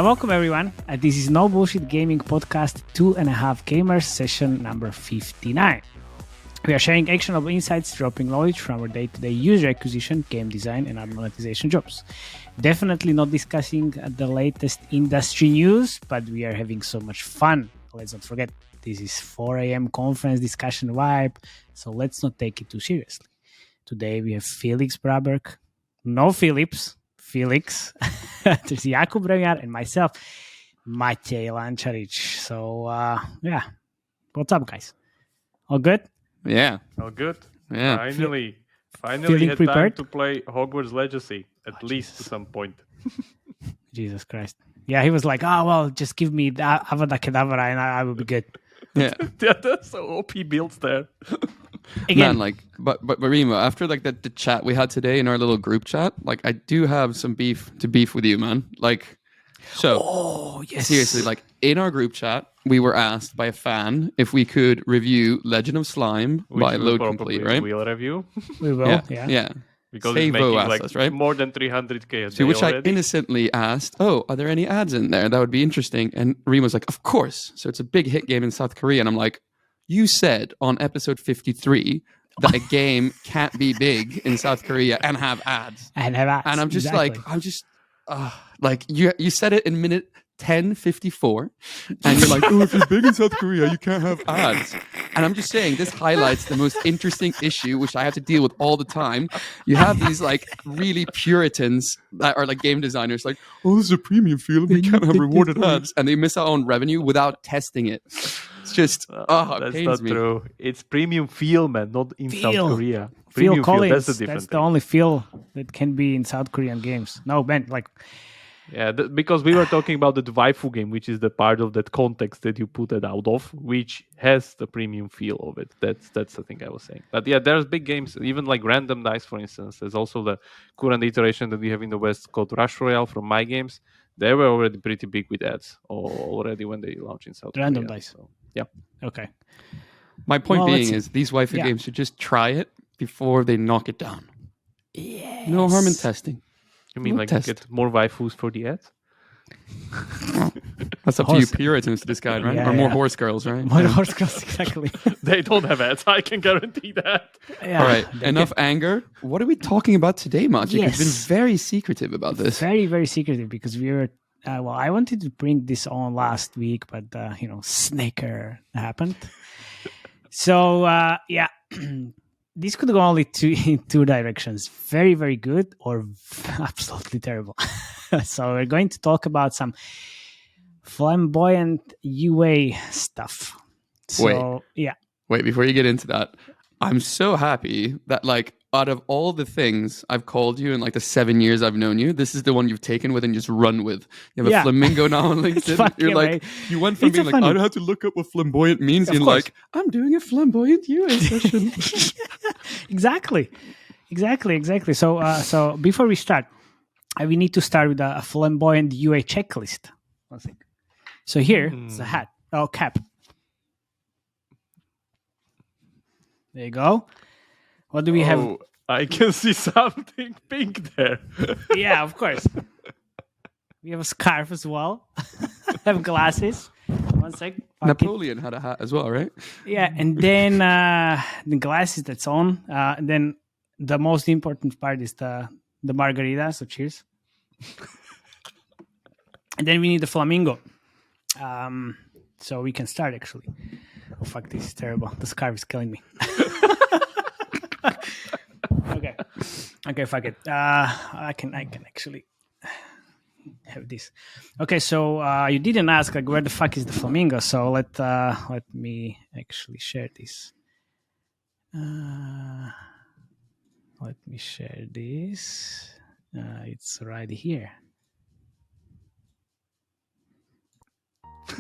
Welcome everyone. This is No Bullshit Gaming Podcast 2.5 Gamers session number 59. We are sharing actionable insights, dropping knowledge from our day-to-day user acquisition, game design, and other monetization jobs. Definitely not discussing the latest industry news, but we are having so much fun. Let's not forget, this is 4 a.m. conference discussion vibe, so let's not take it too seriously. Today we have Felix Braberg, no Philips, Felix, there's Jakub Reviar, and myself, Matej Lančarič. So, what's up, guys? All good? Yeah. Oh, good. Yeah. Finally Feeling had prepared? time to play Hogwarts Legacy, at least to some point. Jesus Christ. Yeah, he was like, just give me the Avada Kedavra and I will be good. Yeah. That's so OP builds there. Again, Man, but Remo, after the chat we had today in our little group chat, I do have some beef with you, man. Seriously, in our group chat, we were asked by a fan if we could review Legend of Slime by Load Complete, right? We'll review. we will, yeah. Because Save it's making us, right? more than 300k a day To which already. I innocently asked, are there any ads in there? That would be interesting. And Remo's like, of course. So it's a big hit game in South Korea. And I'm like, you said on episode 53 that a game can't be big in South Korea and have ads. And have ads. And I'm just exactly. you said it in minute 10:54, and you're like, if you're big in South Korea, you can't have ads. And I'm just saying, this highlights the most interesting issue, which I have to deal with all the time. You have these really Puritans that are game designers, this is a premium field, we can't have rewarded ads, and they miss out on revenue without testing it. It's just, it that's pains not me. true. It's premium feel, man, not in South Korea. Phil Premium Collins, that's the difference. that's the only feel that can be in South Korean games. No, Ben, Yeah, because we were talking about the waifu game, which is the part of that context that you put it out of, which has the premium feel of it. That's the thing I was saying. But yeah, there's big games, even Random Dice, for instance. There's also the current iteration that we have in the West called Rush Royale from My Games. They were already pretty big with ads already when they launched in South Random Korea. Dice. So, yeah. Okay. My point being let's is these waifu games should just try it before they knock it down. Yes. No harm in testing. You mean get more waifus for the ads? That's up to you Puritans to decide, right? Yeah, or more yeah. horse girls, right? More horse girls, exactly. They don't have ads, I can guarantee that. Yeah, All right, enough anger. What are we talking about today, Maciek? Yes. You've been very secretive about this. Very, very secretive because we were... I wanted to bring this on last week, but, Snaker happened. So, this could go only in two directions. Very, very good or absolutely terrible. So we're going to talk about some flamboyant UA stuff. So, Wait, before you get into that, I'm so happy that out of all the things I've called you in the 7 years I've known you, this is the one you've taken with and just run with. You have a flamingo now on LinkedIn. You're you went from being I don't have to look up what flamboyant means. Of You're course. I'm doing a flamboyant UA session. Exactly. So before we start, we need to start with a flamboyant UA checklist. One second. So here, it's a hat. Oh, cap. There you go. What do we have? I can see something pink there. Yeah, of course. We have a scarf as well. Have glasses. One sec. Napoleon had a hat as well, right? Yeah, and then the glasses that's on. And then the most important part is the margarita. So cheers. And then we need the flamingo. So we can start actually. Oh fuck, this is terrible. The scarf is killing me. Okay, fuck it. I can actually have this. Okay, so you didn't ask where the fuck is the flamingo, so let me actually share this. Let me share this. It's right here.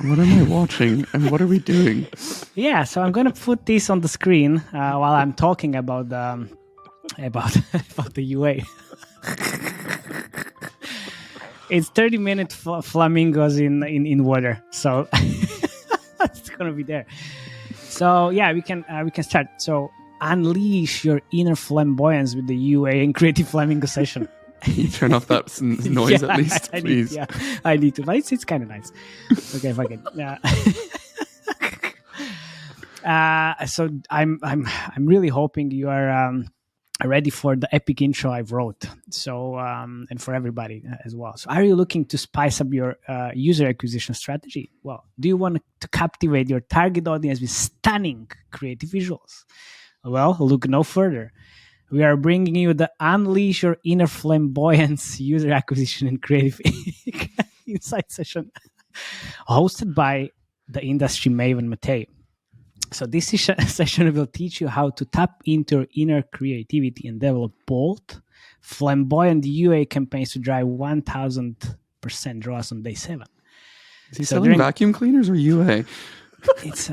What am I watching and what are we doing? Yeah, so I'm gonna put this on the screen while I'm talking about the UA. It's 30-minute flamingos in water, so it's gonna be there. So yeah, we can start. So unleash your inner flamboyance with the UA and creative flamingo session. Can you turn off that noise at least, please? I need to. But it's kind of nice. Okay, fuck it. So I'm really hoping you are ready for the epic intro I've wrote. So and for everybody as well. So are you looking to spice up your user acquisition strategy? Well, do you want to captivate your target audience with stunning creative visuals? Well, look no further. We are bringing you the Unleash Your Inner Flamboyance user acquisition and creative insight session hosted by the industry Maven Matej. So this session will teach you how to tap into your inner creativity and develop bold, flamboyant UA campaigns to drive 1000% ROAS on day 7. Is he selling vacuum cleaners or UA? It's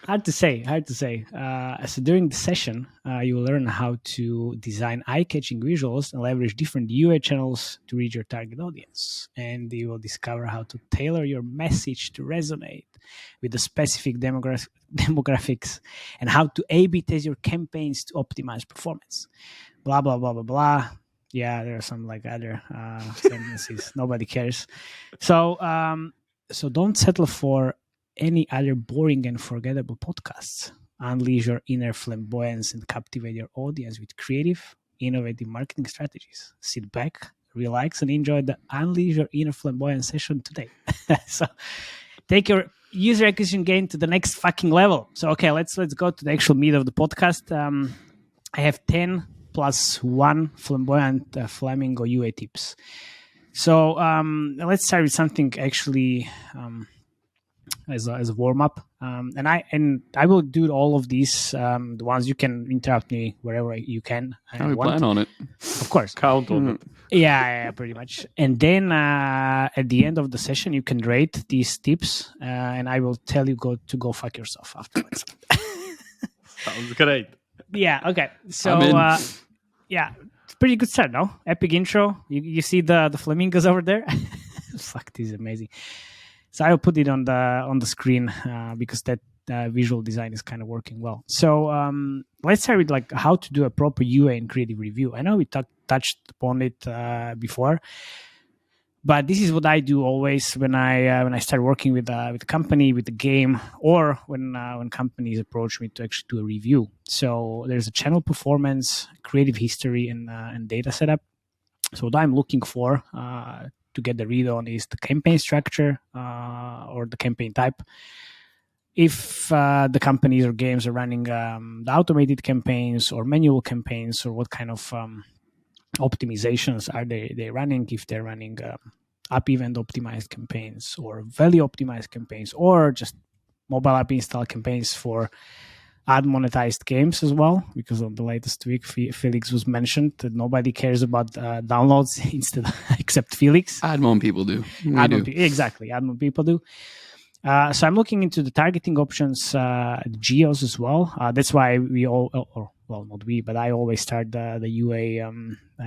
hard to say. So during the session, you will learn how to design eye-catching visuals and leverage different UA channels to reach your target audience. And you will discover how to tailor your message to resonate with the specific demographics and how to A/B test your campaigns to optimize performance. Blah, blah, blah, blah, blah. Yeah, there are some like other sentences. Nobody cares. So don't settle for any other boring and forgettable podcasts. Unleash your inner flamboyance and captivate your audience with creative, innovative marketing strategies. Sit back, relax, and enjoy the Unleash Your Inner Flamboyance session today. So take your user acquisition game to the next fucking level. So okay, let's go to the actual meat of the podcast. I have 10 plus 1 flamboyant flamingo UA tips. So let's start with something actually as a warm up, and I will do all of these. The ones you can interrupt me wherever you can. How do we plan on it? Of course, count on it. Yeah, pretty much. And then at the end of the session, you can rate these tips, and I will tell you go fuck yourself afterwards. Sounds great. Yeah. Okay. So yeah, it's pretty good start. No, epic intro. You see the flamingos over there. Fuck, this is amazing. So I'll put it on the screen because that visual design is kind of working well. So let's start with like how to do a proper UA and creative review. I know we touched upon it before, but this is what I do always when I start working with a company, with the game, or when companies approach me to actually do a review. So there's a channel performance, creative history, and data setup. So what I'm looking for to get the read on is the campaign structure or the campaign type. If the companies or games are running the automated campaigns or manual campaigns, or what kind of optimizations are they running, if they're running app event optimized campaigns or value optimized campaigns, or just mobile app install campaigns for ad monetized games as well, because on the latest week Felix was mentioned that nobody cares about downloads instead except Felix. Admon people do. Exactly, admon people do. So I'm looking into the targeting options, geos as well. That's why we all, well, not we, but I always start the UA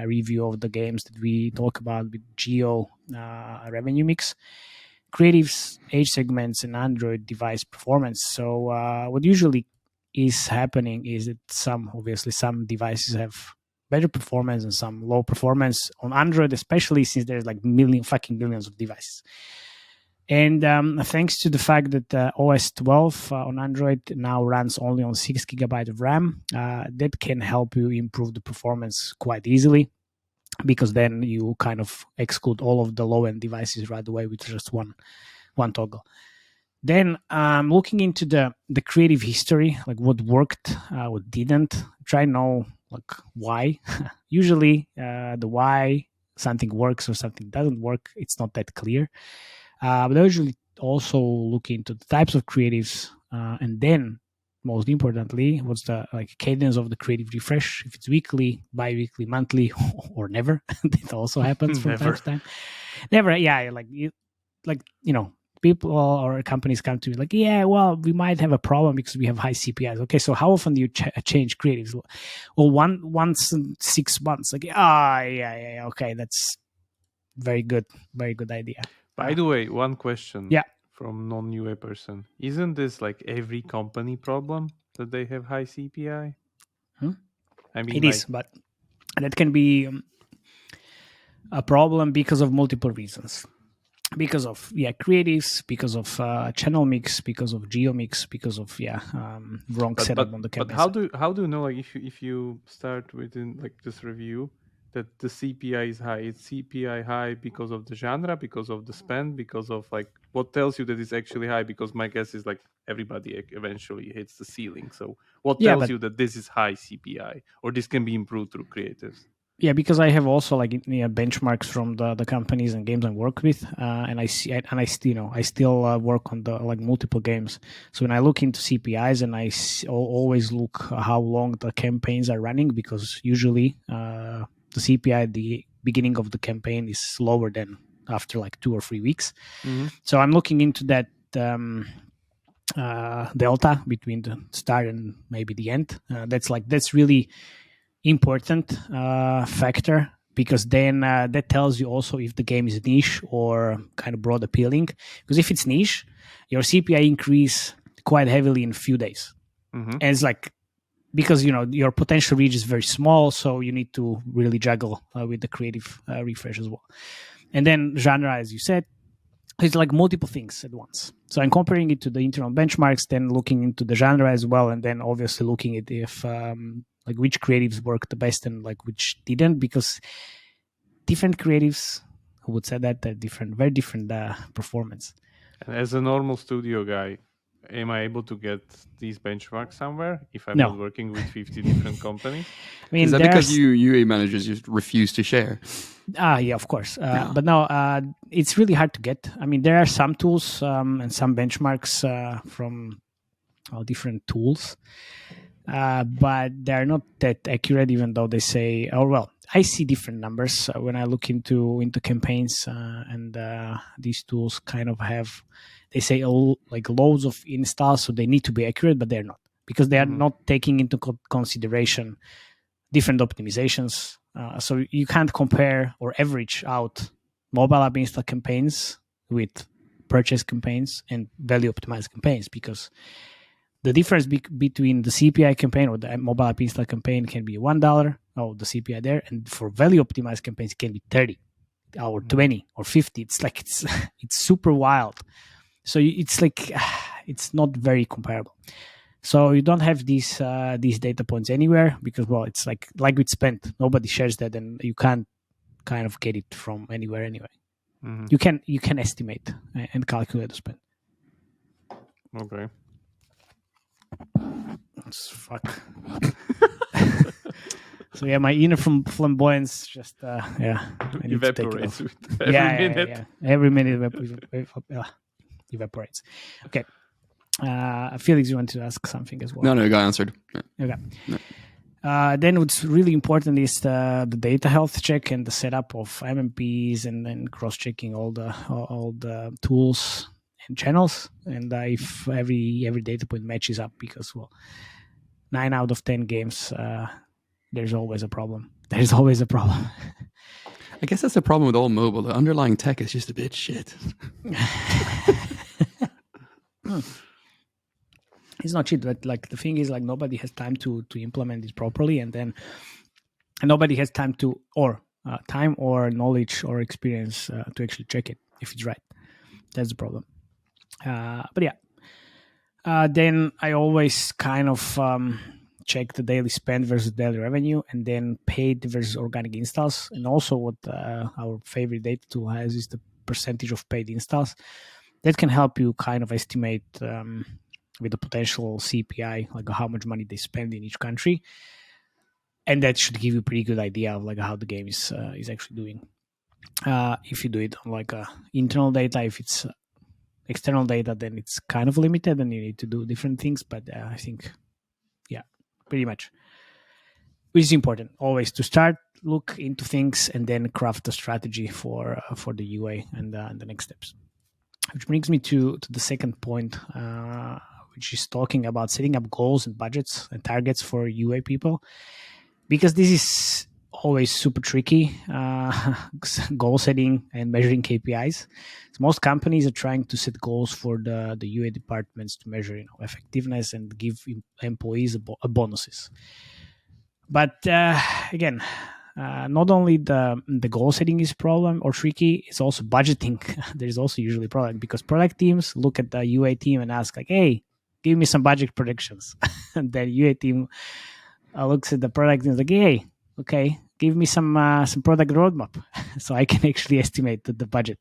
review of the games that we talk about with geo revenue mix, creatives, age segments, and Android device performance. So what usually is happening is that some devices have better performance and some low performance on Android, especially since there's like millions of devices. And thanks to the fact that OS 12 on Android now runs only on 6 GB of RAM, that can help you improve the performance quite easily, because then you kind of exclude all of the low-end devices right away with just one toggle. Then looking into the creative history, like what worked, what didn't, try to know like why. Usually the why something works or something doesn't work, it's not that clear. But I usually also look into the types of creatives, and then most importantly, what's the like cadence of the creative refresh, if it's weekly, bi-weekly, monthly, or never. That also happens from time to time. Never, yeah, people or companies come to me like, yeah, well, we might have a problem because we have high CPIs. Okay, so how often do you change creatives? Well, once in 6 months. Like, yeah, okay, that's very good idea. By the way, one question Yeah. from non-UA person. Isn't this like every company problem that they have high CPI? I mean, It is, but that can be a problem because of multiple reasons. Because of creatives, because of channel mix, because of geo mix, because of wrong setup on the campaign. But how do you know, like, if you start within like this review that the CPI is high? It's CPI high because of the genre, because of the spend, because of like what tells you that it's actually high? Because my guess is like everybody eventually hits the ceiling. So what tells you that this is high CPI or this can be improved through creatives? Yeah, because I have also like benchmarks from the companies and games I work with, and I see, and I still work on the like multiple games. So when I look into CPIs, and I always look how long the campaigns are running, because usually the CPI at the beginning of the campaign is lower than after like 2 or 3 weeks. Mm-hmm. So I'm looking into that delta between the start and maybe the end. That's really important factor, because then that tells you also if the game is niche or kind of broad appealing. Because if it's niche, your CPI increase quite heavily in a few days. Mm-hmm. And it's like, because your potential reach is very small, so you need to really juggle with the creative refresh as well. And then genre, as you said, it's like multiple things at once. So I'm comparing it to the internal benchmarks, then looking into the genre as well, and then obviously looking at if like which creatives work the best and like which didn't, because different creatives, who would say that, they're different, very different performance. And as a normal studio guy, am I able to get these benchmarks somewhere if I'm No. not working with 50 different companies? I mean, is that because you UA managers just refuse to share? Yeah, of course. But no, it's really hard to get. I mean, there are some tools and some benchmarks from all different tools, but they're not that accurate, even though they say, oh, well, I see different numbers when I look into campaigns, and these tools kind of have, they say like loads of installs, so they need to be accurate, but they're not, because they are not taking into consideration different optimizations. So you can't compare or average out mobile app install campaigns with purchase campaigns and value optimized campaigns, because the difference between the CPI campaign or the mobile app install campaign can be $1, the CPI there, and for value optimized campaigns it can be 30 or 20 or 50. It's like it's super wild. So it's like it's not very comparable. So you don't have these data points anywhere, because, well, it's like with spend, nobody shares that, and you can't kind of get it from anywhere anyway. Mm-hmm. You can estimate and calculate the spend. Okay. Fuck. So yeah, my inner flamboyance just evaporates every minute. Every minute evaporates. Okay. Felix, you want to ask something as well? No, you got answered. Okay. No. Then what's really important is the data health check and the setup of MMPs, and then cross-checking all the tools and channels, and if every data point matches up, because, well, 9 out of 10 games, there's always a problem. There's always a problem. I guess that's the problem with all mobile. The underlying tech is just a bit shit. It's not shit, but like the thing is, like, nobody has time to implement it properly, and nobody has time time or knowledge or experience to actually check it if it's right. That's the problem. But yeah, then I always kind of check the daily spend versus daily revenue, and then paid versus organic installs. And also what our favorite data tool has is the percentage of paid installs. That can help you kind of estimate with the potential CPI, like how much money they spend in each country. And that should give you a pretty good idea of like how the game is actually doing. If you do it on like internal data, if it's external data, then it's kind of limited and you need to do different things. But I think, yeah, pretty much. Which is important always to start, look into things, and then craft a strategy for the UA and the next steps. Which brings me to the second point, which is talking about setting up goals and budgets and targets for UA people, because this is always super tricky, goal setting and measuring KPIs. So most companies are trying to set goals for the UA departments to measure effectiveness and give employees bonuses. But again, not only the goal setting is problem or tricky, it's also budgeting. There's also usually a problem because product teams look at the UA team and ask like, "Hey, give me some budget predictions," and then UA team looks at the product and is like, "Hey, okay, give me some product roadmap," so I can actually estimate the budget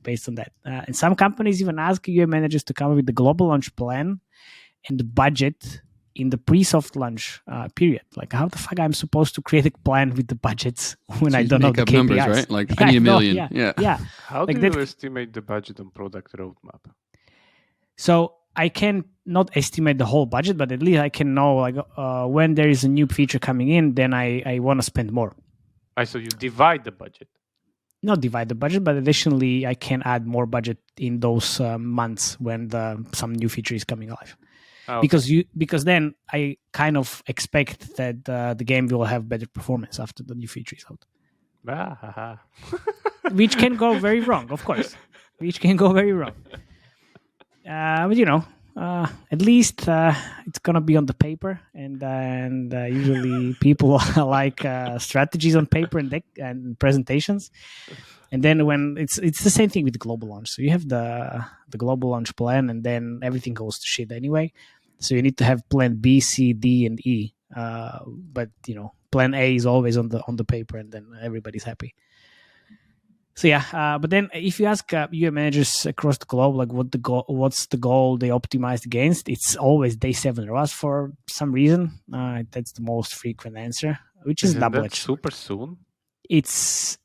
based on that. And some companies even ask UA managers to come up with the global launch plan and the budget in the pre-soft launch period. Like, how the fuck I'm supposed to create a plan with the budgets when So I you don't know make the up KPIs? numbers, right? Like, Yeah, I need a know, million. yeah. How Like do you that- estimate the budget on product roadmap? So I can not estimate the whole budget, but at least I can know like when there is a new feature coming in, then I want to spend more. So you divide the budget. Not divide the budget, but additionally, I can add more budget in those months when some new feature is coming live. Okay. Because then I kind of expect that the game will have better performance after the new feature is out. Which can go very wrong, of course. Which can go very wrong. But you know, at least it's gonna be on the paper, and usually people like strategies on paper and presentations. And then when it's the same thing with the global launch. So you have the global launch plan, and then everything goes to shit anyway. So you need to have plan B, C, D, and E. But you know, plan A is always on the paper, and then everybody's happy. So yeah, but then if you ask UA managers across the globe, like what's the goal they optimized against, it's always day 7 ROAS for some reason. That's the most frequent answer, which is double-edged. Super soon. It's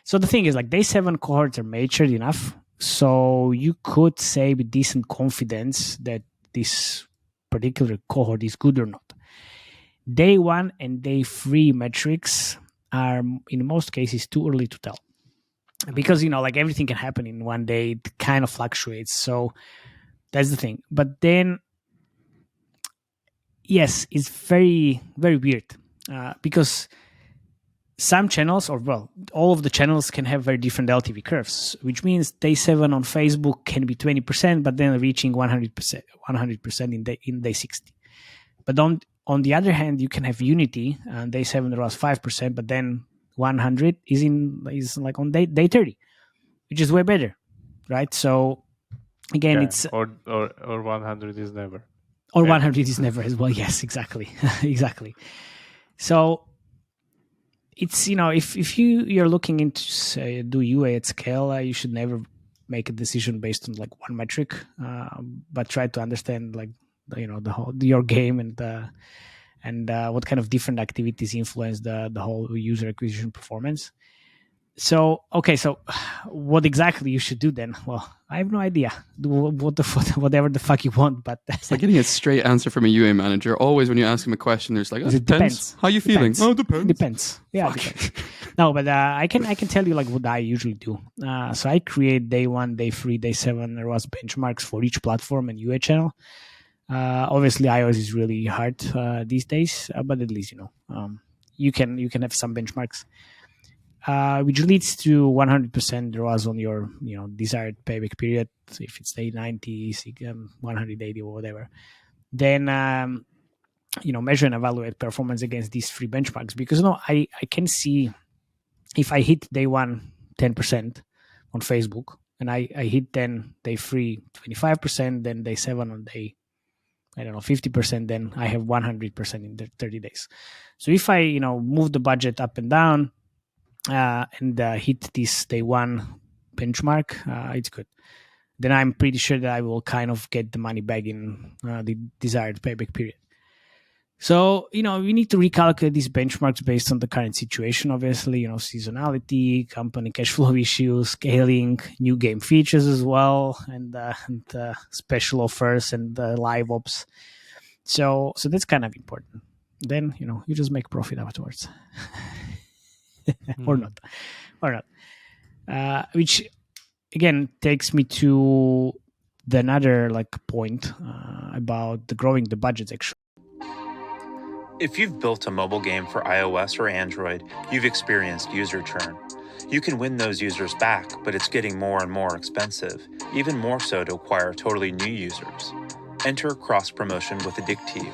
so the thing is like day 7 cohorts are matured enough, so you could say with decent confidence that this particular cohort is good or not. Day 1 and day 3 metrics are in most cases too early to tell. Because, you know, like everything can happen in one day, it kind of fluctuates. So that's the thing. But then, yes, it's very, very weird because some channels, or well, all of the channels can have very different LTV curves, which means day 7 on Facebook can be 20%, but then reaching 100% in day 60. But on the other hand, you can have Unity and day 7 ROAS 5%, but then 100 is like on day 30, which is way better, right? So again, it's or 100 is never, or 100 is never as well. Yes, exactly. Exactly. So it's, you know, if you're looking into say do UA at scale, you should never make a decision based on like one metric, but try to understand like, you know, the whole your game and what kind of different activities influence the whole user acquisition performance. So, okay, so what exactly you should do then? Well, I have no idea. Do whatever the fuck you want, but it's like getting a straight answer from a UA manager. Always when you ask him a question, there's like, it depends. How are you feeling? Depends. Oh, depends. Depends. Yeah, depends. No, but I can tell you like what I usually do. So I create day 1, day 3, day 7 ROAS benchmarks for each platform and UA channel. Obviously, iOS is really hard these days, but at least, you know, you can have some benchmarks, which leads to 100% ROAS on your, you know, desired payback period. So if it's day 90, 180 or whatever, then you know, measure and evaluate performance against these 3 benchmarks. Because, you know, I can see if I hit day 1 10% on Facebook, and I hit then day 3 25%, then day 7 on day, I don't know, 50%, then I have 100% in the 30 days. So if I, you know, move the budget up and down and hit this day 1 benchmark, it's good. Then I'm pretty sure that I will kind of get the money back in the desired payback period. So, you know, we need to recalculate these benchmarks based on the current situation, obviously, you know, seasonality, company cash flow issues, scaling, new game features as well, and special offers and live ops. So that's kind of important. Then, you know, you just make profit afterwards. Or not. Which, again, takes me to another like point about growing the budgets, actually. If you've built a mobile game for iOS or Android, you've experienced user churn. You can win those users back, but it's getting more and more expensive, even more so to acquire totally new users. Enter cross-promotion with Addictive.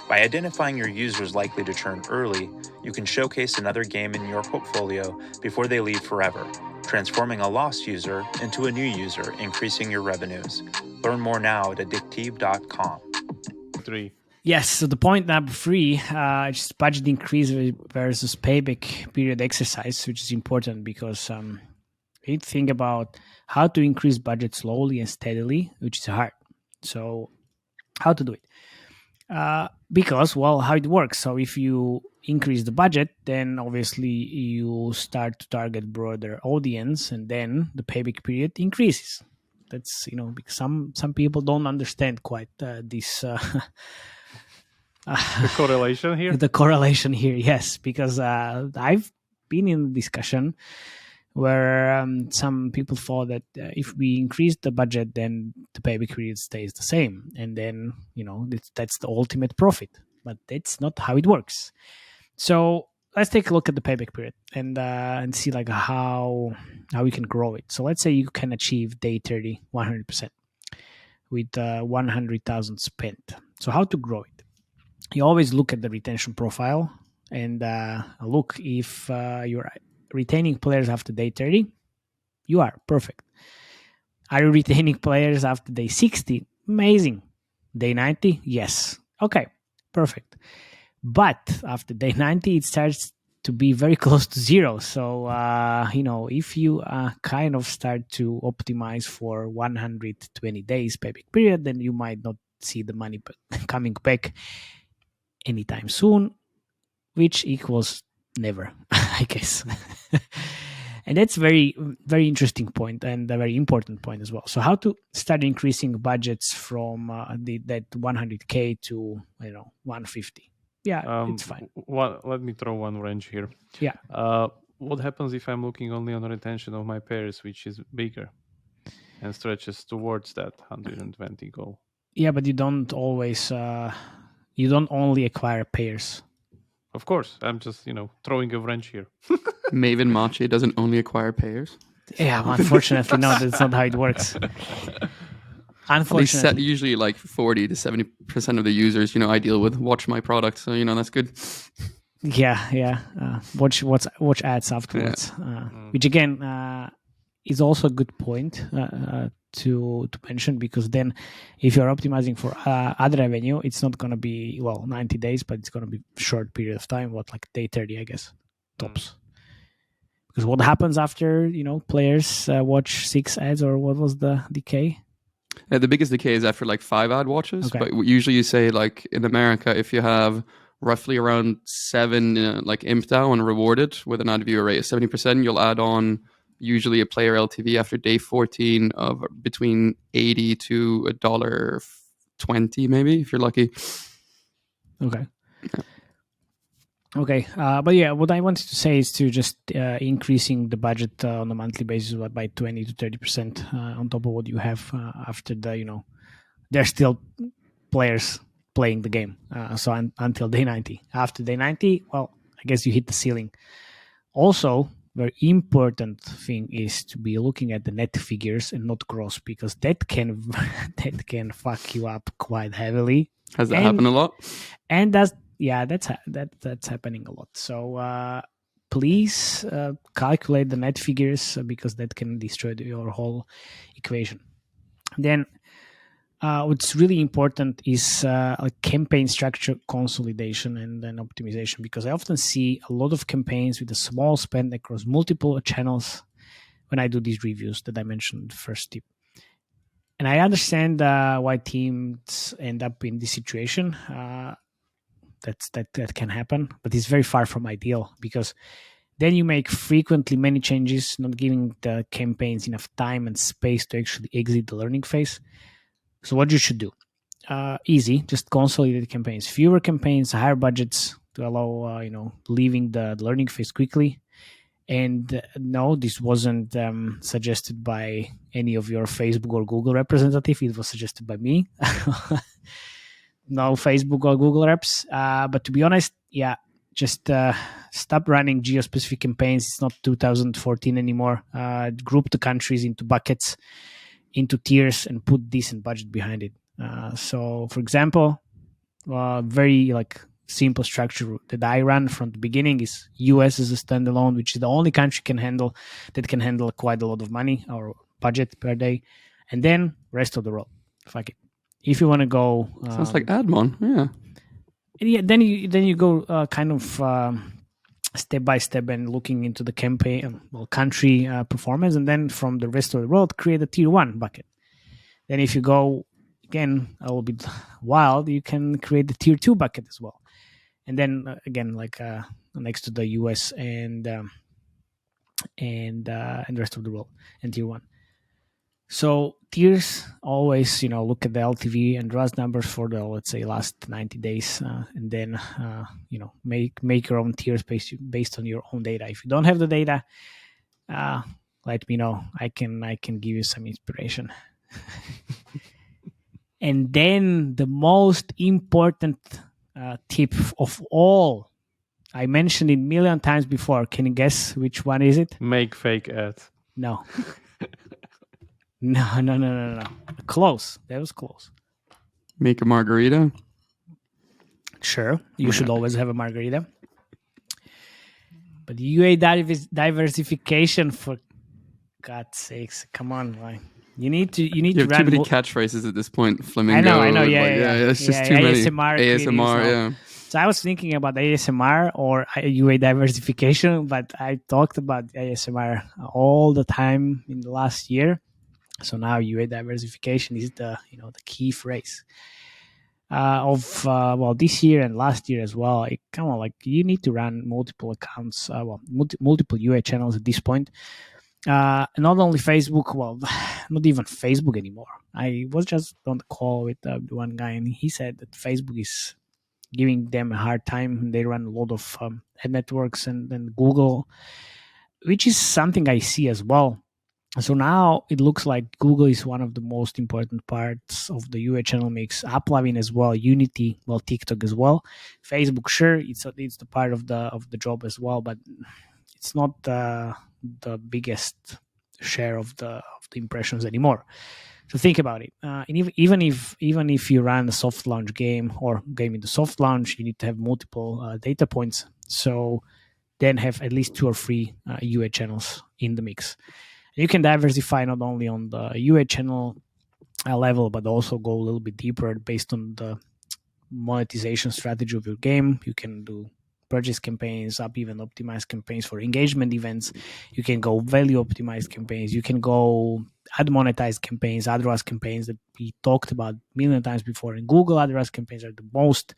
By identifying your users likely to churn early, you can showcase another game in your portfolio before they leave forever, transforming a lost user into a new user, increasing your revenues. Learn more now at addictive.com. 3. Yes, so the point number 3, just budget increase versus payback period exercise, which is important because you think about how to increase budget slowly and steadily, which is hard. So how to do it? Because, well, how it works. So if you increase the budget, then obviously you start to target broader audience, and then the payback period increases. That's, because some people don't understand quite this The correlation here? the correlation here. Yes, because I've been in a discussion where some people thought that if we increase the budget, then the payback period stays the same, and then that's the ultimate profit. But that's not how it works. So let's take a look at the payback period and see like how we can grow it. So let's say you can achieve day 30 100% with 100,000 spent. So how to grow it? You always look at the retention profile and look if you're retaining players after day 30. You are perfect. Are you retaining players after day 60? Amazing. Day 90? Yes. Okay, perfect. But after day 90, it starts to be very close to zero. So, if you kind of start to optimize for 120 days payback period, then you might not see the money coming back anytime soon, which equals never, I guess. And that's very, very interesting point and a very important point as well. So how to start increasing budgets from that 100K to 150? Yeah, it's fine. Let me throw one wrench here. Yeah. What happens if I'm looking only on the retention of my pairs, which is bigger and stretches towards that 120 goal? Yeah, but you don't always, you don't only acquire pairs. Of course, I'm just, throwing a wrench here. Maven Matej doesn't only acquire payers. Yeah, unfortunately, no, that's not how it works. Unfortunately. Usually like 40 to 70% of the users, I deal with watch my product. So, that's good. Yeah. Watch ads afterwards, which again is also a good point to mention, because then if you're optimizing for ad revenue, it's not going to be 90 days, but it's going to be short period of time, like day 30, I guess, tops. Because what happens after players watch 6 ads, or what was the decay? The biggest decay is after like 5 ad watches. Okay. But usually you say like in America, if you have roughly around 7 like imp down and rewarded with an ad viewer rate of 70%, you'll add on usually a player LTV after day 14 of between $80 to $1.20, maybe, if you're lucky. Okay. Yeah. Okay, but yeah, what I wanted to say is to just increasing the budget on a monthly basis by 20 to 30% on top of what you have after the, there's still players playing the game. So until day 90. After day 90, I guess you hit the ceiling. Also, very important thing is to be looking at the net figures and not gross, because that can fuck you up quite heavily. Has that happened a lot? And that's happening a lot. So please calculate the net figures, because that can destroy your whole equation. Then what's really important is campaign structure consolidation and then optimization, because I often see a lot of campaigns with a small spend across multiple channels when I do these reviews that I mentioned in the first tip. And I understand why teams end up in this situation. That can happen, but it's very far from ideal, because then you make frequently many changes, not giving the campaigns enough time and space to actually exit the learning phase. So what you should do, easy, just consolidate campaigns, fewer campaigns, higher budgets to allow leaving the learning phase quickly. And no, this wasn't suggested by any of your Facebook or Google representative. It was suggested by me. No Facebook or Google reps. But to be honest, just stop running geo-specific campaigns. It's not 2014 anymore. Group the countries into buckets, into tiers, and put decent budget behind it. So, for example, very like simple structure that I run from the beginning is US as a standalone, which is the only country can handle quite a lot of money or budget per day, and then rest of the world. Fuck it. If you want to go, Sounds like Admon. Yeah. yeah, then you go kind of step by step and looking into the campaign, country performance, and then from the rest of the world create a tier 1 bucket. Then if you go again a little bit wild, you can create the tier 2 bucket as well. And then again, like next to the US and the rest of the world and tier 1. So tiers always, look at the LTV and ROAS numbers for the, let's say, last 90 days, and then make your own tiers based on your own data. If you don't have the data, let me know. I can give you some inspiration. And then the most important tip of all, I mentioned it a million times before. Can you guess which one is it? Make fake ads. No. No. Close. That was close. Make a margarita. Sure. You should always have a margarita. But UA diversification, for God's sakes. Come on. Like, you need to You have run too many catchphrases at this point. Flamingo. I know. Yeah, It's just too many. ASMR, yeah. So I was thinking about ASMR or UA diversification, but I talked about ASMR all the time in the last year. So now UA diversification is the the key phrase of this year and last year as well. Come on, like you need to run multiple accounts, multiple UA channels at this point. Not only Facebook, not even Facebook anymore. I was just on the call with one guy, and he said that Facebook is giving them a hard time. They run a lot of ad networks and Google, which is something I see as well. So now it looks like Google is one of the most important parts of the UA channel mix. Uploving as well, Unity, TikTok as well. Facebook, sure, it's the part of the job as well, but it's not the biggest share of the impressions anymore. So think about it. And even if you run a soft launch game or game in the soft launch, you need to have multiple data points. So then have at least 2 or 3 UA channels in the mix. You can diversify not only on the UA channel level, but also go a little bit deeper based on the monetization strategy of your game. You can do purchase campaigns, even optimized campaigns for engagement events. You can go value optimized campaigns. You can go ad monetized campaigns, ad ROAS campaigns that we talked about a million times before. And Google ad ROAS campaigns are the most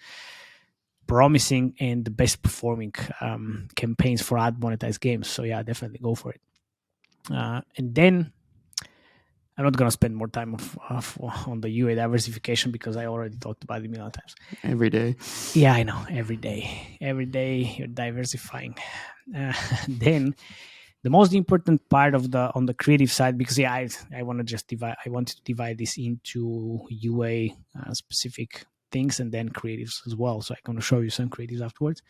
promising and the best performing campaigns for ad monetized games. So yeah, definitely go for it. And then I'm not going to spend more time on the UA diversification because I already talked about it a million times. Every day. Yeah, I know. Every day you're diversifying. Then the most important part on the creative side, because I wanted to divide this into UA specific things and then creatives as well. So I'm going to show you some creatives afterwards.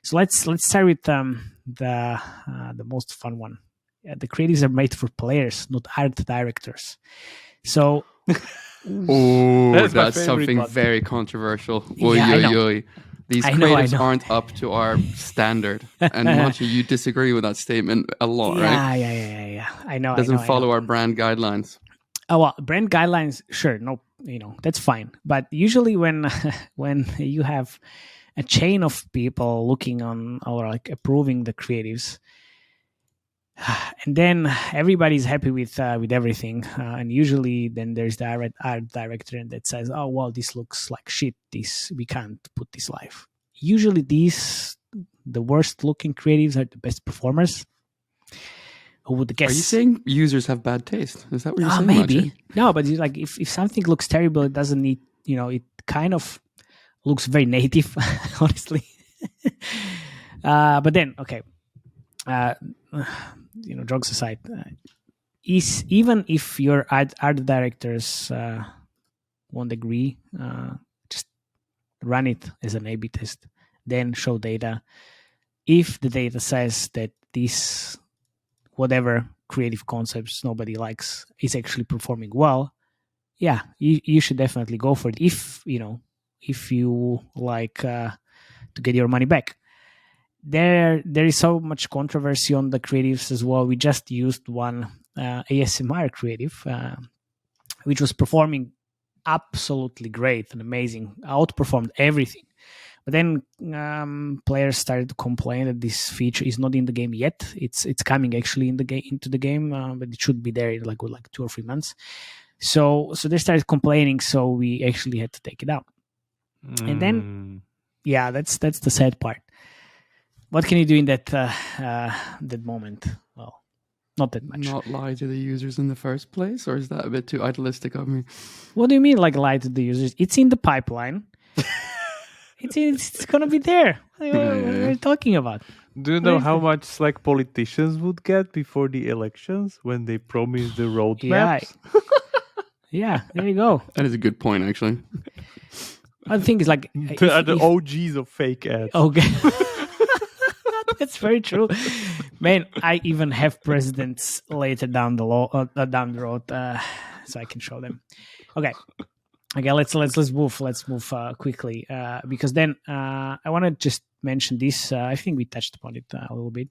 So let's start with the most fun one. The creatives are made for players, not art directors. So, that's something very controversial. These creatives aren't up to our standard. And Matej, you disagree with that statement a lot, right? Yeah. I know. Doesn't follow our brand guidelines. Oh, well, brand guidelines, sure. No, that's fine. But usually when you have a chain of people looking on or like approving the creatives, and then everybody's happy with everything, and usually then there's the art director that says, "Oh well, this looks like shit. We can't put this live." Usually, the worst looking creatives are the best performers. Who would guess? Are you saying users have bad taste? Is that what you're saying? Maybe Matej? No, but like if something looks terrible, it doesn't need. It kind of looks very native, honestly. But then, okay. Jokes aside, is even if your art directors won't agree, just run it as an A/B test, then show data. If the data says that this whatever creative concepts nobody likes is actually performing well, yeah, you should definitely go for it. If if you like to get your money back. There is so much controversy on the creatives as well. We just used one ASMR creative, which was performing absolutely great and amazing, outperformed everything. But then players started to complain that this feature is not in the game yet. It's coming actually into the game, but it should be there in like 2 or 3 months. So they started complaining. So we actually had to take it out. And then, yeah, that's the sad part. What can you do in that moment? Well, not that much. Not lie to the users in the first place, or is that a bit too idealistic of me? What do you mean, like lie to the users? It's in the pipeline. It's gonna be there. What are you talking about? Do you know how much like politicians would get before the elections when they promise the roadmaps? Yeah, there you go. That is a good point, actually. I think it's like They are the OGs of fake ads. Okay. That's very true, man. I even have presidents later down the road, so I can show them. Okay, let's move. Let's move quickly because then I want to just mention this. I think we touched upon it a little bit.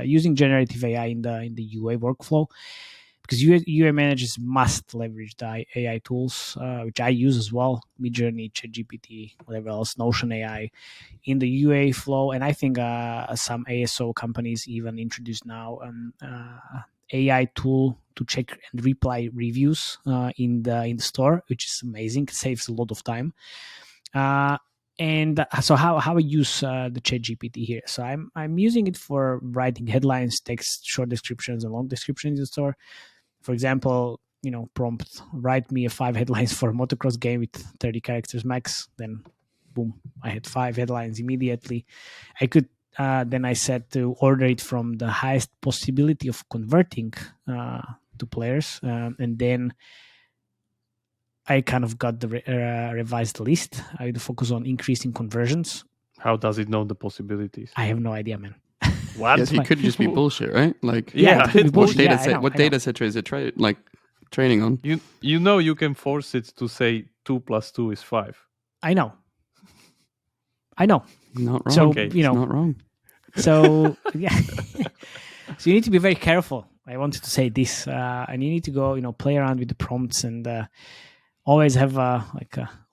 Using generative AI in the UA workflow, because UA managers must leverage the AI tools, which I use as well, Midjourney, ChatGPT, whatever else, Notion AI, in the UA flow. And I think some ASO companies even introduce now AI tool to check and reply reviews in the store, which is amazing. It saves a lot of time. And so how I use the ChatGPT here. So I'm using it for writing headlines, text, short descriptions, and long descriptions in the store. For example, prompt, write me 5 headlines for a motocross game with 30 characters max. Then, boom, I had 5 headlines immediately. I could, then I said to order it from the highest possibility of converting to players. And then I kind of got the revised list. I would focus on increasing conversions. How does it know the possibilities? I have no idea, man. What? Yes, it could just be bullshit, right? Like, Yeah, it could be bullshit. What data set is it training on? You can force it to say 2 + 2 is 5. I know. Not wrong. So Okay. It's not wrong. So yeah. So you need to be very careful. I wanted to say this, and you need to go, play around with the prompts and always have a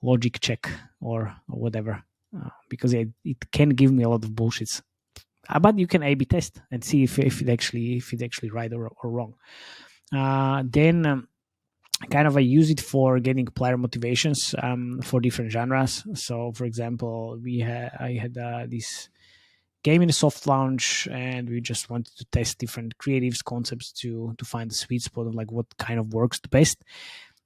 logic check or whatever, because it can give me a lot of bullshits. But you can A/B test and see if it's actually right or wrong. Then kind of I use it for getting player motivations for different genres. So, for example, I had this game in a soft launch, and we just wanted to test different creatives, concepts to find the sweet spot of like what kind of works the best.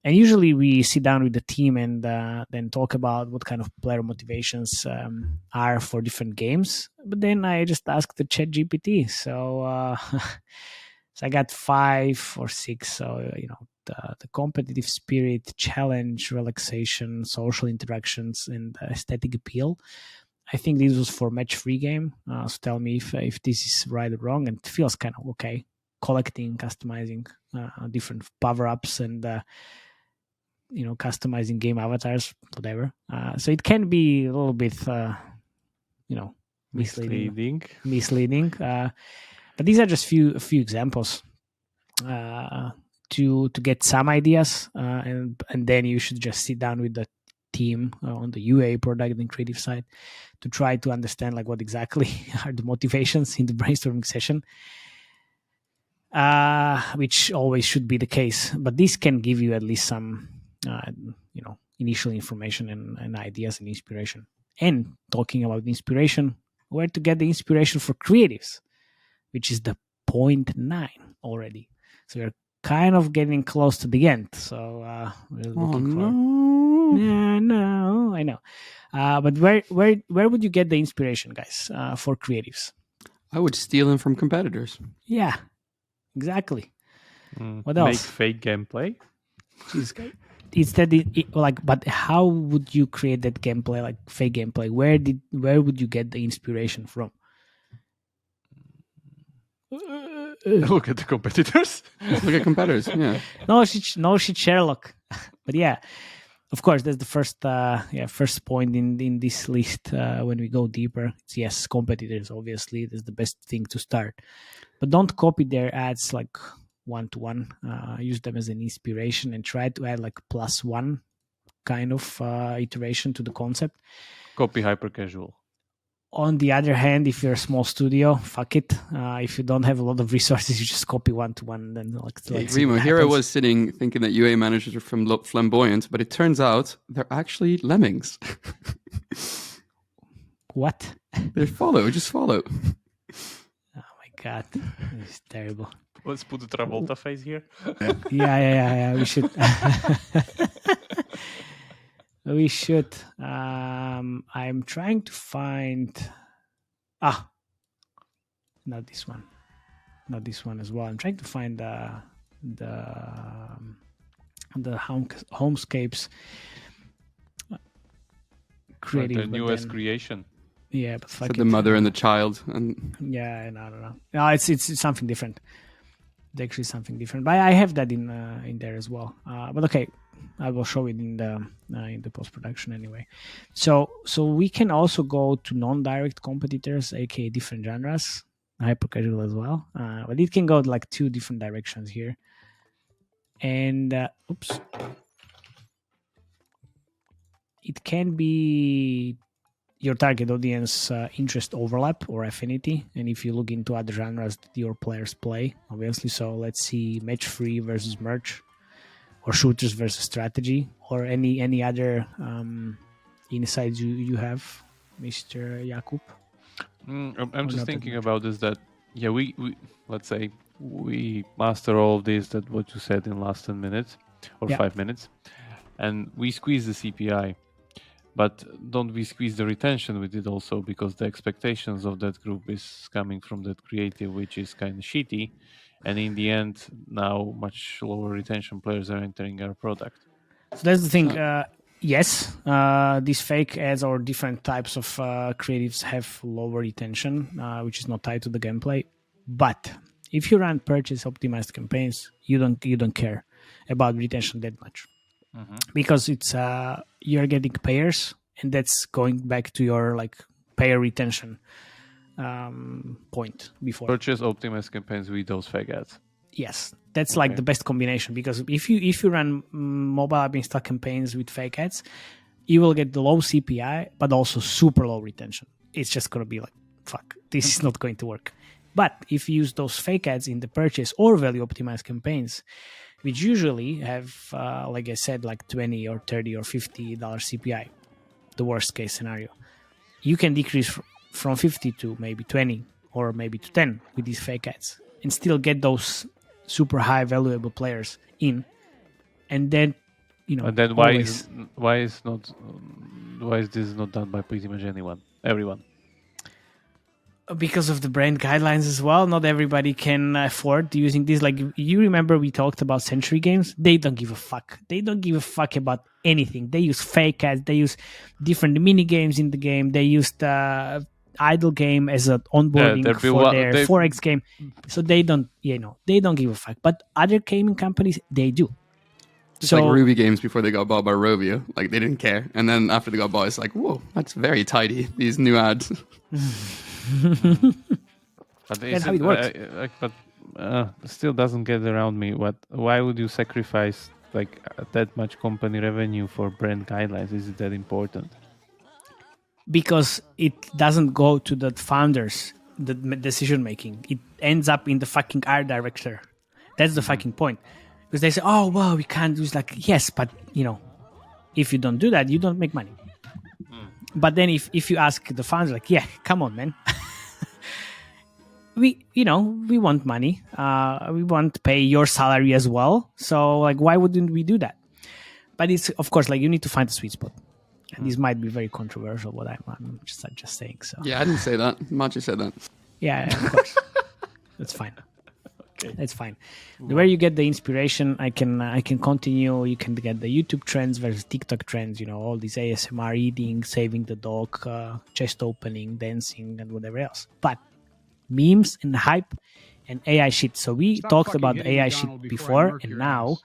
And usually we sit down with the team and then talk about what kind of player motivations are for different games. But then I just asked the ChatGPT. So so I got 5 or 6. So, the competitive spirit, challenge, relaxation, social interactions, and aesthetic appeal. I think this was for match-free game. So tell me if this is right or wrong. And it feels kind of okay. Collecting, customizing different power-ups and customizing game avatars, whatever. So it can be a little bit, misleading. But these are just a few examples to get some ideas, and then you should just sit down with the team on the UA product and creative side to try to understand like what exactly are the motivations in the brainstorming session. Which always should be the case, but this can give you at least some initial information and ideas and inspiration. And talking about inspiration, where to get the inspiration for creatives, which is the 0.9 already. So we're kind of getting close to the end. So we're looking for. No, I know. But where would you get the inspiration, guys, for creatives? I would steal them from competitors. Yeah, exactly. What else? Make fake gameplay. Instead, but how would you create that gameplay, like fake gameplay? Where would you get the inspiration from? Look at the competitors. Look at competitors. Yeah. No shit, Sherlock. But yeah, of course, that's the first point in this list. When we go deeper, it's yes, competitors. Obviously, that's the best thing to start. But don't copy their ads like one-to-one. Use them as an inspiration and try to add like +1 kind of iteration to the concept. Copy hyper casual. On the other hand, if you're a small studio, fuck it. If you don't have a lot of resources, you just copy one-to-one. Then Remo, here I was sitting thinking that UA managers are from flamboyant, but it turns out they're actually lemmings. What? They follow, just follow. Oh my god, it's terrible. Let's put the Travolta face here. Yeah. We should. We should. I'm trying to find. Not this one. Not this one as well. I'm trying to find the homescapes creative. The newest creation. Yeah, but fuck the mother and the child, and yeah, and I don't know. No, it's something different. It's actually something different. But I have that in there as well. But okay, I will show it in the post production anyway. So we can also go to non-direct competitors, aka different genres, hyper casual as well. But it can go like 2 different directions here. And it can be your target audience interest overlap or affinity, and if you look into other genres that your players play, obviously. So let's see, match 3 versus merge, or shooters versus strategy, or any other insights you have, Mr. Jakub. I'm just thinking about this, that we let's say we master all of this, that what you said in last 10 minutes or 5 minutes, and we squeeze the CPI. But don't we squeeze the retention with it also, because the expectations of that group is coming from that creative, which is kind of shitty. And in the end, now much lower retention players are entering our product. So that's the thing. Yes, these fake ads or different types of creatives have lower retention, which is not tied to the gameplay. But if you run purchase optimized campaigns, you don't care about retention that much. Because it's you're getting payers, and that's going back to your like payer retention point before. Purchase optimized campaigns with those fake ads. Yes, that's like the best combination, because if you run mobile app install campaigns with fake ads, you will get the low CPI but also super low retention. It's just gonna be like, fuck, this is not going to work. But if you use those fake ads in the purchase or value optimized campaigns, which usually have, like I said, like 20 or 30 or $50 CPI, the worst case scenario, you can decrease from 50 to maybe 20 or maybe to 10 with these fake ads and still get those super high valuable players in. And then, and then why is this not done by pretty much everyone? Because of the brand guidelines as well. Not everybody can afford using this. Like, you remember we talked about Century Games? They don't give a fuck. They don't give a fuck about anything. They use fake ads. They use different mini games in the game. They use the idle game as an onboarding for their Forex game. So they don't, they don't give a fuck. But other gaming companies, they do. Just like Ruby Games before they got bought by Rovio. Like, they didn't care. And then after they got bought, it's like, whoa, that's very tidy, these new ads. But that's how it works. But still doesn't get around me. Why would you sacrifice like that much company revenue for brand guidelines? Is it that important? Because it doesn't go to the founders, the decision making. It ends up in the fucking art director. That's the fucking point. Because they say, oh, well, we can't do this. Like, yes, but, if you don't do that, you don't make money. But then if you ask the founder, like, yeah, come on, man. we want money. We want to pay your salary as well. So, like, why wouldn't we do that? But it's, of course, like, you need to find the sweet spot. And this might be very controversial, what I'm just saying. So yeah, I didn't say that. Machi said that. Yeah, of course. That's fine. Okay. That's fine. Where you get the inspiration, I can continue. You can get the YouTube trends versus TikTok trends. All these ASMR eating, saving the dog, chest opening, dancing, and whatever else. But memes and hype and AI shit. So we talked about AI shit before, and now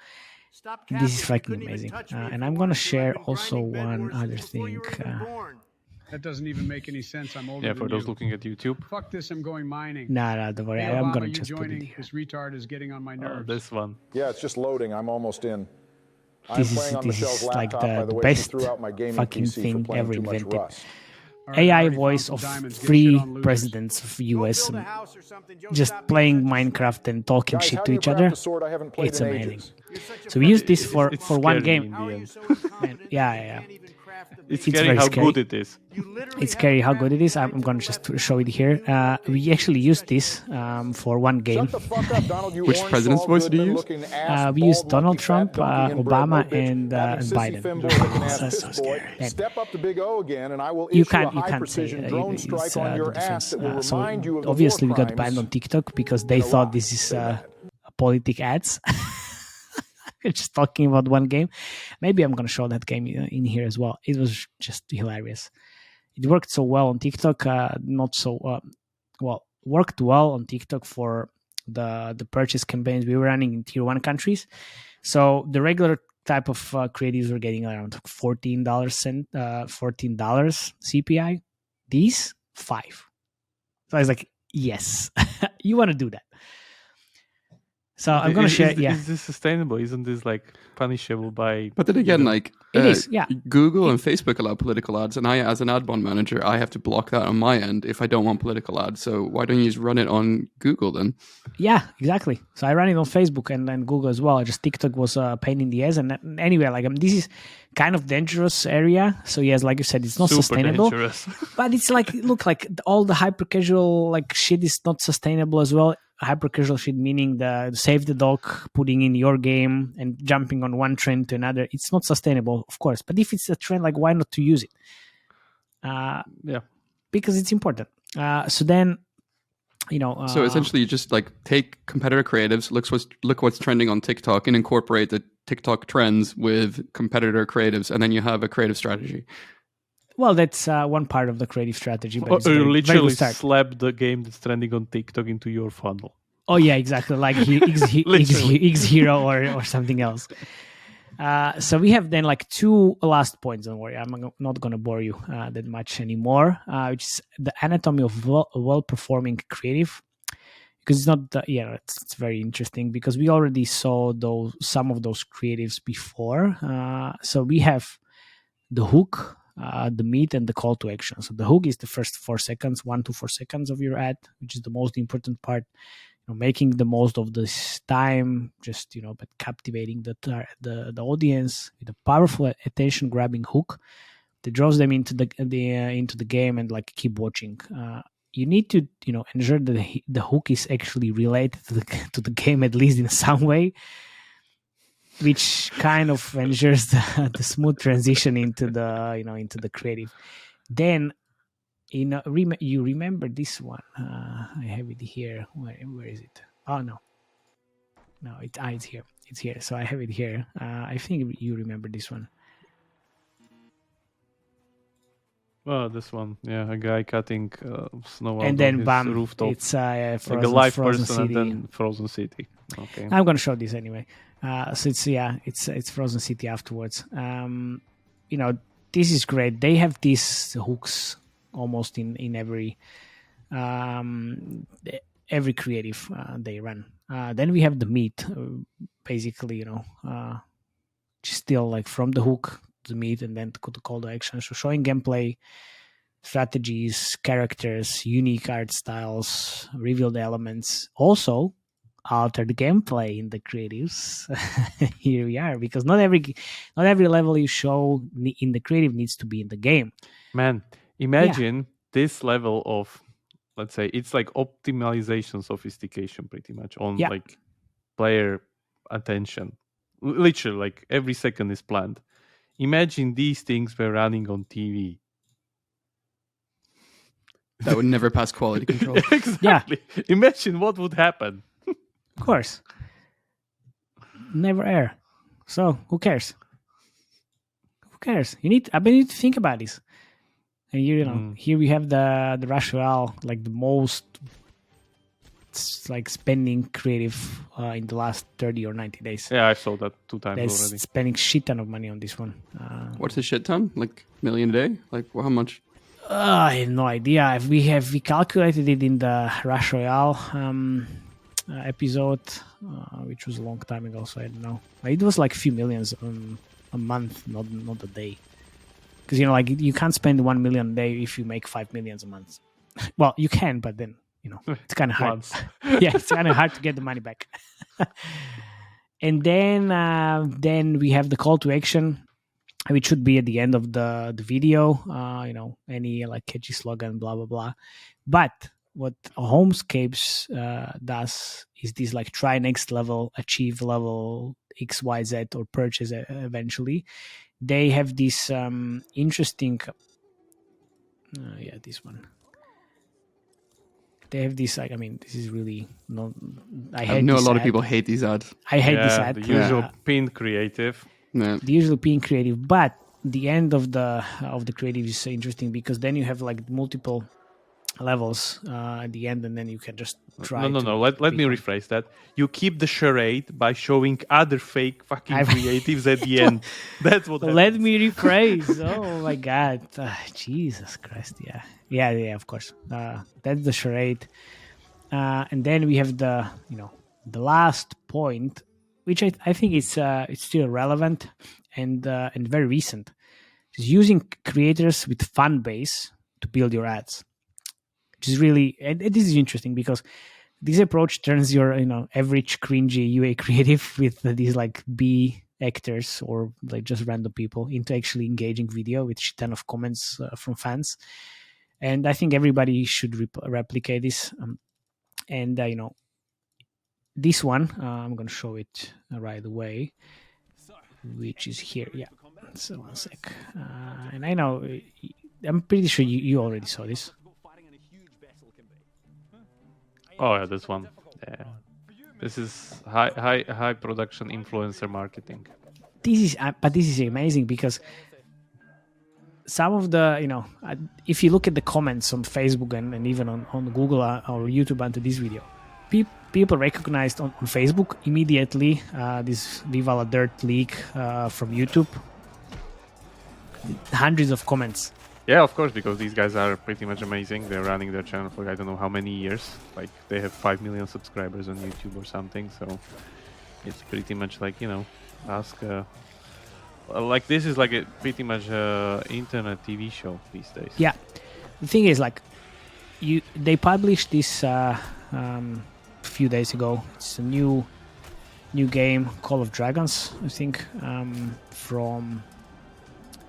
This is fucking amazing. And I'm gonna share also one other thing. That doesn't even make any sense. I'm older Yeah, than for those you. looking at YouTube. Fuck this, I'm going mining. No, don't worry. Hey, I'm Obama, gonna you just put it joining? here. This retard is getting on my nerves. This one. Yeah, it's just loading. I'm almost in. I'm This playing on is Michelle's like laptop. By the the way, she best threw out my gaming fucking PC for thing playing ever too much invented. Rust. All right, I AI already voice found of some diamonds. Get shit free on losers. presidents of US Build a house or something. Don't just stop being playing such a Minecraft square. and talking Guys, shit how to do you each craft other. a sword I haven't played It's in amazing. ages? You're such a So we use this It's for one scary game. in How the are you end. so incompetent that yeah, you yeah. can't even craft the It's basic- scary very how scary. good it is. You literally It's have scary to how craft good it the is. I'm guide gonna to just the show it left here. field. We actually used this for one game. Shut the fuck up, Donald. You Which orange president's Saul voice did you Goodman use? looking ass, We used bald Donald monkey, Trump, fat donkey inbred, Obama, no bitch, and having sissy Biden. femboy looking ass That's so piss boy. scary. Step up to Big O again, and I will You issue a can't say high-precision drone it's, strike on the your difference. ass that will So remind you of the obviously war we got crimes banned on TikTok because they in thought Iraq. this is Stay mad. politic ads. We're just talking about one game. Maybe I'm gonna show that game in here as well. It was just hilarious. It worked so well on TikTok. Not so well. Worked well on TikTok for the purchase campaigns we were running in tier 1 countries. So the regular type of creatives were getting around $14 CPI. These 5. So I was like, yes, you want to do that. So I'm going to share. Is this sustainable? Isn't this like punishable by? But then again, like It is, yeah. Google and Facebook allow political ads, and I, as an ad bond manager, I have to block that on my end if I don't want political ads. So why don't you just run it on Google then? Yeah, exactly. So I ran it on Facebook and then Google as well. Just TikTok was a pain in the ass. And anyway, like this is kind of dangerous area. So yes, like you said, it's not Super sustainable. dangerous. But it's like, look, like all the hyper casual like shit is not sustainable as well. Hyper casual shit meaning the save the dog, putting in your game and jumping on one trend to another. It's not sustainable, of course. But if it's a trend, like why not to use it? Yeah, because it's important. So then, So essentially, you just like take competitor creatives, look what's trending on TikTok, and incorporate the TikTok trends with competitor creatives, and then you have a creative strategy. Well, that's one part of the creative strategy. But it's or very, you very literally good start. slap the game that's trending on TikTok into your funnel. Oh yeah, exactly. Like X Hero or something else. So we have then like 2 last points. Don't worry, I'm not going to bore you that much anymore. Which is the anatomy of well-performing creative, because it's not. It's very interesting because we already saw some of those creatives before. So we have the hook, the meat, and the call to action. So the hook is the first 4 seconds, 1 to 4 seconds of your ad, which is the most important part. Making the most of this time, just but captivating the audience with a powerful attention grabbing hook that draws them into the game and like keep watching. You need to ensure that the hook is actually related to the game, at least in some way, which kind of ensures the smooth transition into the creative. Then you remember this one? I have it here. Where is it? Oh no, it's here. It's here. So I have it here. I think you remember this one. Oh, this one, yeah, a guy cutting snow out And then on his bam, rooftop. it's frozen, like a live frozen person city. and then frozen city. Okay. I'm gonna show this anyway. So it's frozen city afterwards. This is great. They have these hooks almost in every creative they run. Then we have the meat, basically, still like from the hook to the meat, and then to the call to action. So showing gameplay, strategies, characters, unique art styles, revealed elements. Also, alter the gameplay in the creatives. Here we are, because not every level you show in the creative needs to be in the game. Man, imagine this level of, let's say, it's like optimization sophistication pretty much on like player attention. Literally, like every second is planned. Imagine these things were running on TV. That would never pass quality control. Exactly. Yeah. Imagine what would happen. Of course. Never air. So who cares? Who cares? You need to think about this. And here we have the rationale, like the most like spending creative in the last 30 or 90 days. Yeah, I saw that 2 times They're already. spending shit ton of money on this one. What's a shit ton? Like $1 million a day? Like how much? I have no idea. We calculated it in the Rush Royale episode, which was a long time ago, so I don't know. It was like a few millions a month, not a day. Because like you can't spend 1 million a day if you make 5 millions a month. Well, you can, but then it's kind of hard. Yeah, it's kind of hard to get the money back. And then we have the call to action, which should be at the end of the video. Any like catchy slogan, blah blah blah. But what Homescapes does is this like try next level, achieve level XYZ, or purchase eventually. They have this interesting. This one. They have this. This is really not. I know a lot of people hate these ads. I hate this ad. The usual pinned creative. Yeah. The usual pinned creative, but the end of the creative is interesting because then you have like multiple levels at the end, and then you can just try. No. Let me rephrase that. You keep the charade by showing other fake fucking creatives at the end. That's what. Let me rephrase. Oh my god, Jesus Christ! Yeah. Of course. That's the charade, and then we have the last point, which I think it's still relevant and very recent. Is using creators with fan base to build your ads. Which is really, and this is interesting because this approach turns your average cringy UA creative with these like B actors or like just random people into actually engaging video with a ton of comments from fans. And I think everybody should replicate this. And this one, I'm going to show it right away, which is here. Yeah. So one sec. And I know, I'm pretty sure you already saw this. Oh yeah, this one. Yeah. This is high production influencer marketing. This is amazing because some of the if you look at the comments on Facebook and even on Google or YouTube under this video, people recognized on Facebook immediately this Viva la Dirt leak from YouTube. Hundreds of comments. Yeah, of course, because these guys are pretty much amazing. They're running their channel for I don't know how many years. Like they have 5 million subscribers on YouTube or something. So it's pretty much like ask. Like this is like a pretty much internet TV show these days. Yeah, the thing is like they published this a few days ago. It's a new game, Call of Dragons, I think, from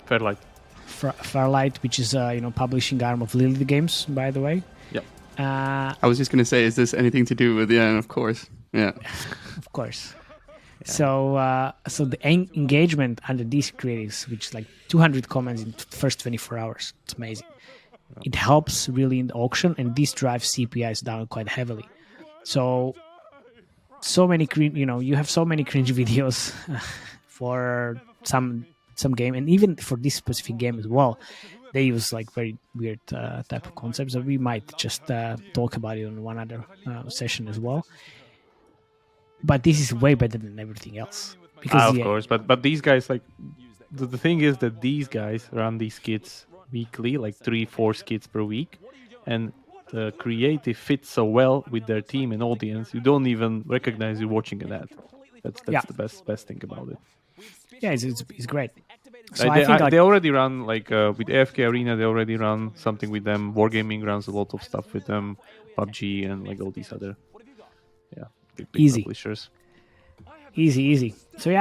Fairlight. Fairlight, which is publishing arm of Lily Games, by the way. Yep. I was just gonna say, is this anything to do with? Yeah, of course. Yeah. Of course. Yeah. So the engagement under these creatives, which is like 200 comments in the first 24 hours, it's amazing. It helps really in the auction, and this drives CPIs down quite heavily. So many you have so many cringe videos for some game, and even for this specific game as well, they use like very weird type of concepts that we might just talk about it on one other session as well. But this is way better than everything else. Because of course, but these guys, like the thing is that these guys run these skits weekly, like 3-4 skits per week, and the creative fits so well with their team and audience, you don't even recognize you're watching an ad. That's the best thing about it. Yeah, it's great. So they already run like with AFK Arena. They already run something with them. Wargaming runs a lot of stuff with them. PUBG and like all these other big publishers. Easy. So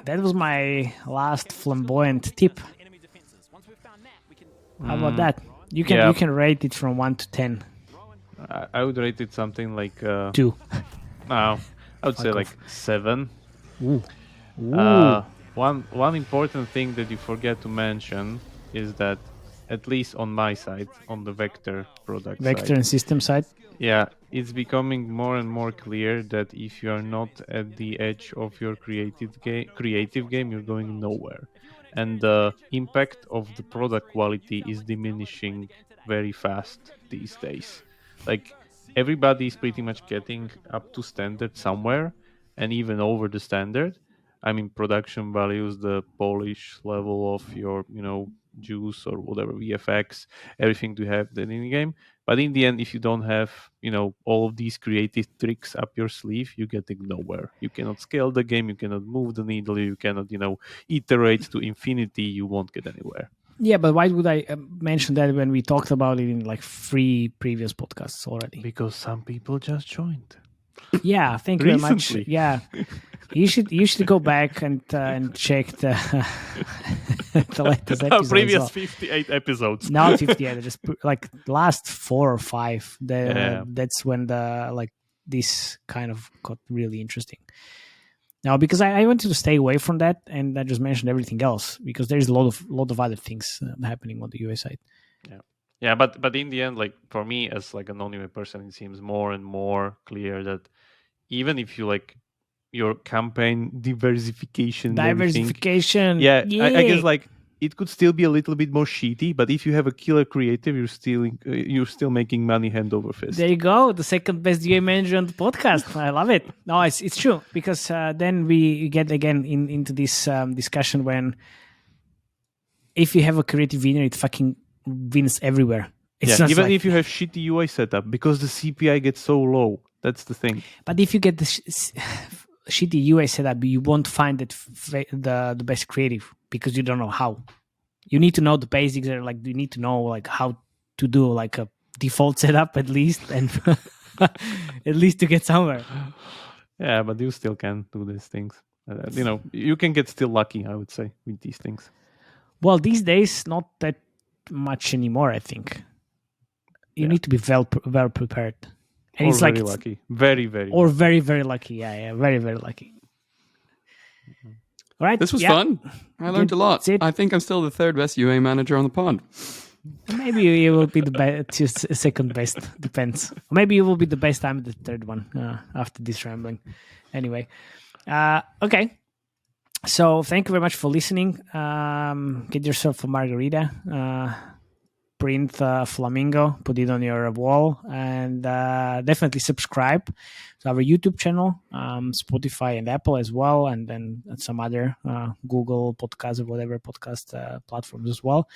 that was my last flamboyant tip. How about that? You can rate it from 1 to 10. I would rate it something like 2. No, I would say like 7. Ooh. One important thing that you forget to mention is that, at least on my side, on the Vector product side, and system side, it's becoming more and more clear that if you are not at the edge of your creative game, you're going nowhere, and the impact of the product quality is diminishing very fast these days. Like everybody is pretty much getting up to standard somewhere, and even over the standard. I mean, production values, the polish level of your, juice or whatever, VFX, everything to have that in the game. But in the end, if you don't have, all of these creative tricks up your sleeve, you're getting nowhere. You cannot scale the game, you cannot move the needle, you cannot, iterate to infinity, you won't get anywhere. Yeah, but why would I mention that when we talked about it in like 3 previous podcasts already? Because some people just joined. Yeah, thank you very much. Recently. Yeah, you should go back and check the the latest episodes. Previous Well, 58 episodes. not 58, just like last 4 or 5. Yeah. That's when this kind of got really interesting. Now, because I wanted to stay away from that, and I just mentioned everything else because there's a lot of other things happening on the US side. Yeah, but in the end, like for me as like a non-UA person, it seems more and more clear that even if you like your campaign diversification, and everything, Diversification. yeah, I guess like it could still be a little bit more shitty, but if you have a killer creative, you're still making money hand over fist. There you go, the second best UA manager on the podcast. I love it. No, it's true because then we get again into this discussion when if you have a creative winner, it fucking wins everywhere. It's not even like, if you have shitty UI setup, because the CPI gets so low. That's the thing. but if you get the shitty UI setup, you won't find that the best creative because you don't know how. You need to know the basics. Or like you need to know like how to do like a default setup at least, and at least to get somewhere. Yeah, but you still can do these things. You can get still lucky, I would say, with these things. Well, these days not that much anymore. I think you need to be well prepared. And Or it's very like lucky. Very, very or lucky. very, very lucky. Yeah, very, very lucky. All right. This was yeah. fun. I learned a lot. That's it. I think I'm still the 3rd best UA manager on the pod. Maybe you will be the second best. Depends. Maybe you will be the best. I'm the 3rd one after this rambling. Anyway, okay. So thank you very much for listening. Get yourself a margarita. Print flamingo, put it on your wall, and definitely subscribe to our YouTube channel, Spotify and Apple as well, and then some other Google podcast or whatever podcast platforms as well.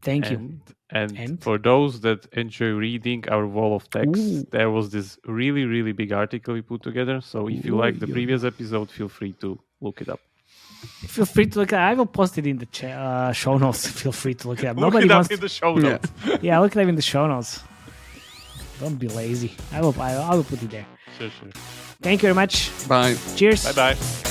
Thank you. And for those that enjoy reading our wall of text, there was this really, really big article we put together. So if you like the previous episode, feel free to look it up. Feel free to look at it. I will post it in the show notes. Feel free to look it up. Look it up in the show notes. Yeah, look it up in the show notes. Don't be lazy. I will put it there. Sure. Thank you very much. Bye. Cheers. Bye-bye.